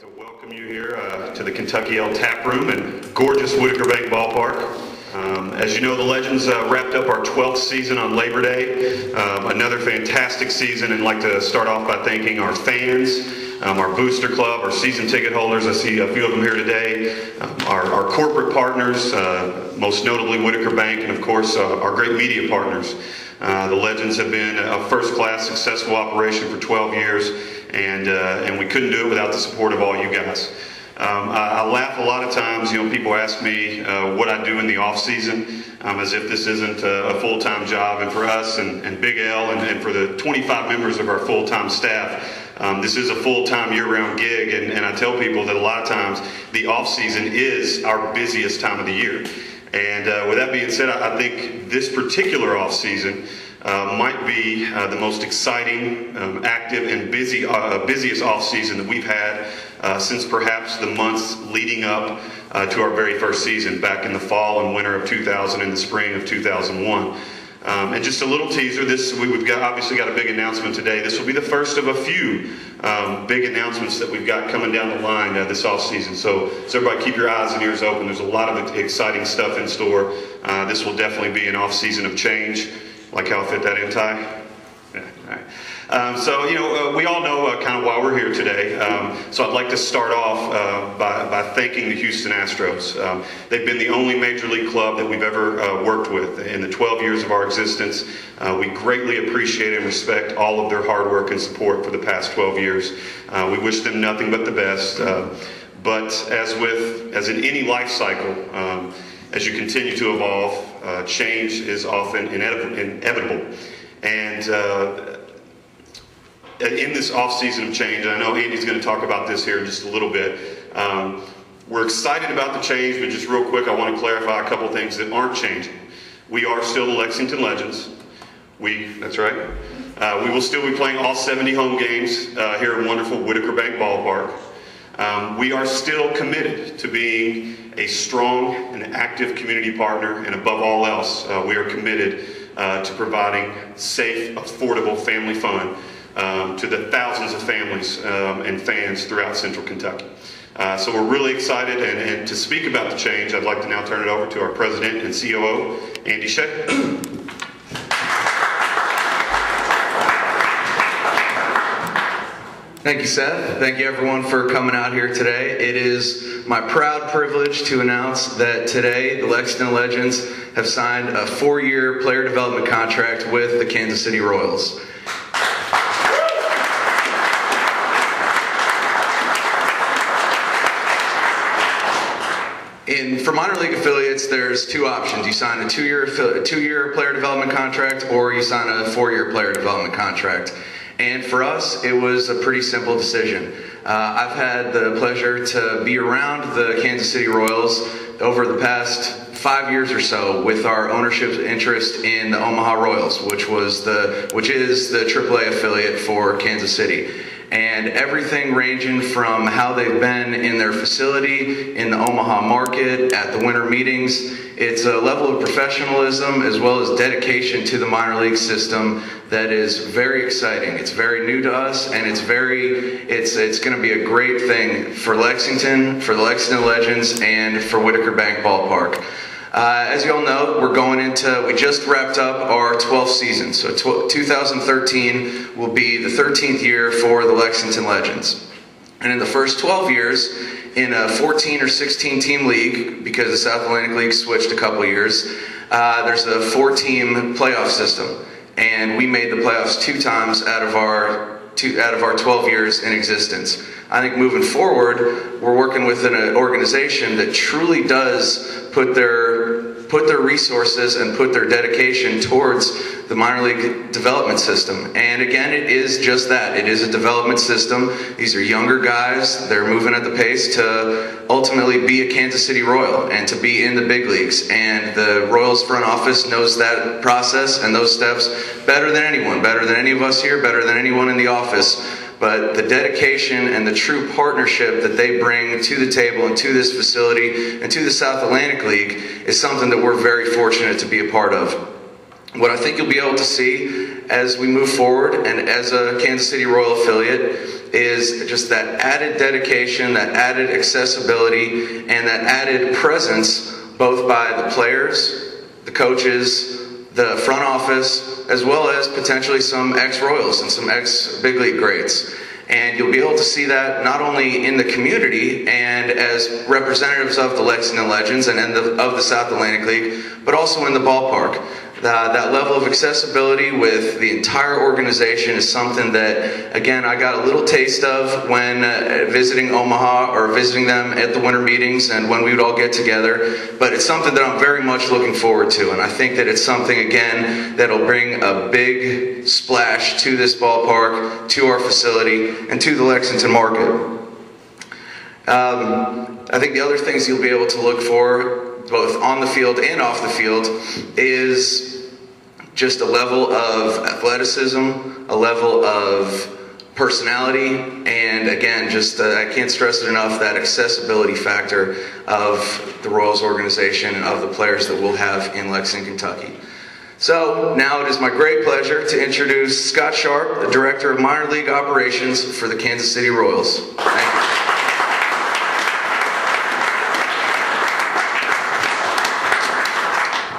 To welcome you here to the Kentucky L Tap Room in gorgeous Whitaker Bank Ballpark. As you know, the Legends wrapped up our 12th season on Labor Day. Another fantastic season, and I'd like to start off by thanking our fans, our booster club, our season ticket holders. I see a few of them here today. Our corporate partners, most notably Whitaker Bank, and of course our great media partners. The Legends have been a first-class successful operation for 12 years, and we couldn't do it without the support of all you guys. I laugh a lot of times, people ask me what I do in the off season, as if this isn't a full-time job. And for us and Big L and for the 25 members of our full-time staff, this is a full-time year-round gig, and I tell people that a lot of times the off season is our busiest time of the year. And with that being said, I think this particular off season might be the most exciting, active, and busiest off season that we've had since perhaps the months leading up to our very first season back in the fall and winter of 2000 and the spring of 2001. And just a little teaser, we've obviously got a big announcement today. This will be the first of a few big announcements that we've got coming down the line this off season. So everybody keep your eyes and ears open. There's a lot of exciting stuff in store. This will definitely be an off season of change. Like how I fit that in, Ty? Yeah, all right. We all know kind of why we're here today. So I'd like to start off by thanking the Houston Astros. They've been the only major league club that we've ever worked with in the 12 years of our existence. We greatly appreciate and respect all of their hard work and support for the past 12 years. We wish them nothing but the best. But as in any life cycle, as you continue to evolve, change is often inevitable. And in this off-season of change, and I know Andy's going to talk about this here in just a little bit, we're excited about the change, but just real quick, I want to clarify a couple things that aren't changing. We are still the Lexington Legends. That's right. We will still be playing all 70 home games here in wonderful Whitaker Bank Ballpark. We are still committed to being a strong and active community partner, and above all else, we are committed to providing safe, affordable family fun to the thousands of families and fans throughout Central Kentucky. So we're really excited, and to speak about the change, I'd like to now turn it over to our President and COO, Andy Shea. Thank you, Seth. Thank you, everyone, for coming out here today. It is my proud privilege to announce that today the Lexington Legends have signed a 4-year player development contract with the Kansas City Royals. For minor league affiliates, there's two options. You sign a two-year player development contract, or you sign a 4-year player development contract. And for us, it was a pretty simple decision. I've had the pleasure to be around the Kansas City Royals over the past 5 years or so with our ownership interest in the Omaha Royals, which is the AAA affiliate for Kansas City. And everything ranging from how they've been in their facility, in the Omaha market, at the winter meetings. It's a level of professionalism as well as dedication to the minor league system that is very exciting. It's very new to us, and it's going to be a great thing for Lexington, for the Lexington Legends, and for Whitaker Bank Ballpark. As you all know, we just wrapped up our 12th season, so 2013 will be the 13th year for the Lexington Legends. And in the first 12 years, in a 14 or 16 team league, because the South Atlantic League switched a couple years, there's a 4-team playoff system. And we made the playoffs 2 times out of our 12 years in existence. I think moving forward, we're working with an organization that truly does put their resources and put their dedication towards the minor league development system. And again, it is just that. It is a development system. These are younger guys. They're moving at the pace to ultimately be a Kansas City Royal and to be in the big leagues. And the Royals front office knows that process and those steps better than anyone, better than any of us here, better than anyone in the office. But the dedication and the true partnership that they bring to the table and to this facility and to the South Atlantic League is something that we're very fortunate to be a part of. What I think you'll be able to see as we move forward and as a Kansas City Royal affiliate is just that added dedication, that added accessibility, and that added presence both by the players, the coaches, the front office, as well as potentially some ex-Royals and some ex-big league greats. And you'll be able to see that not only in the community and as representatives of the Lexington Legends and of the South Atlantic League, but also in the ballpark. That level of accessibility with the entire organization is something that, again, I got a little taste of when visiting Omaha or visiting them at the winter meetings and when we would all get together. But it's something that I'm very much looking forward to. And I think that it's something, again, that'll bring a big splash to this ballpark, to our facility, and to the Lexington market. I think the other things you'll be able to look for, both on the field and off the field, is just a level of athleticism, a level of personality, and again, just I can't stress it enough, that accessibility factor of the Royals organization and of the players that we'll have in Lexington, Kentucky. So now it is my great pleasure to introduce Scott Sharp, the Director of Minor League Operations for the Kansas City Royals. Thank you.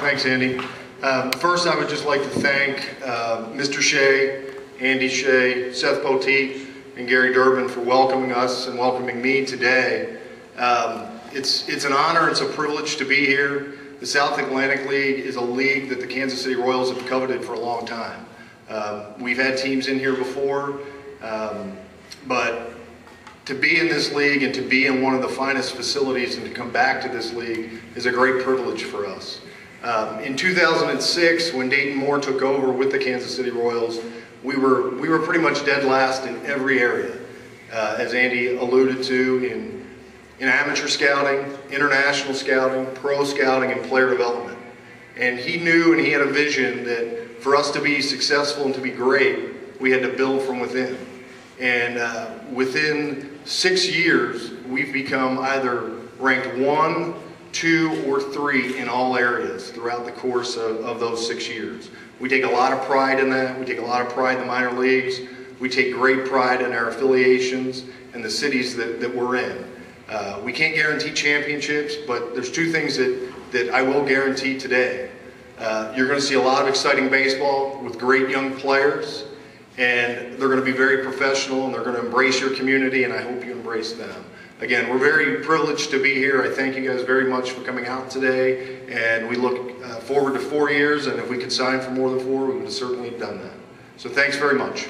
Thanks, Andy. First, I would just like to thank Mr. Shea, Andy Shea, Seth Poteet, and Gary Durbin for welcoming us and welcoming me today. It's an honor, it's a privilege to be here. The South Atlantic League is a league that the Kansas City Royals have coveted for a long time. We've had teams in here before, but to be in this league and to be in one of the finest facilities and to come back to this league is a great privilege for us. In 2006, when Dayton Moore took over with the Kansas City Royals, we were pretty much dead last in every area, as Andy alluded to, in amateur scouting, international scouting, pro scouting, and player development. And he knew and he had a vision that for us to be successful and to be great, we had to build from within. And within 6 years, we've become either ranked 1, 2, or 3 in all areas throughout the course of those 6 years. We take a lot of pride in that. We take a lot of pride in the minor leagues. We take great pride in our affiliations and the cities that we're in. We can't guarantee championships, but there's 2 things that I will guarantee today. You're going to see a lot of exciting baseball with great young players, and they're going to be very professional, and they're going to embrace your community, and I hope you embrace them. Again, we're very privileged to be here. I thank you guys very much for coming out today, and we look forward to 4 years, and if we could sign for more than 4, we would have certainly done that. So thanks very much.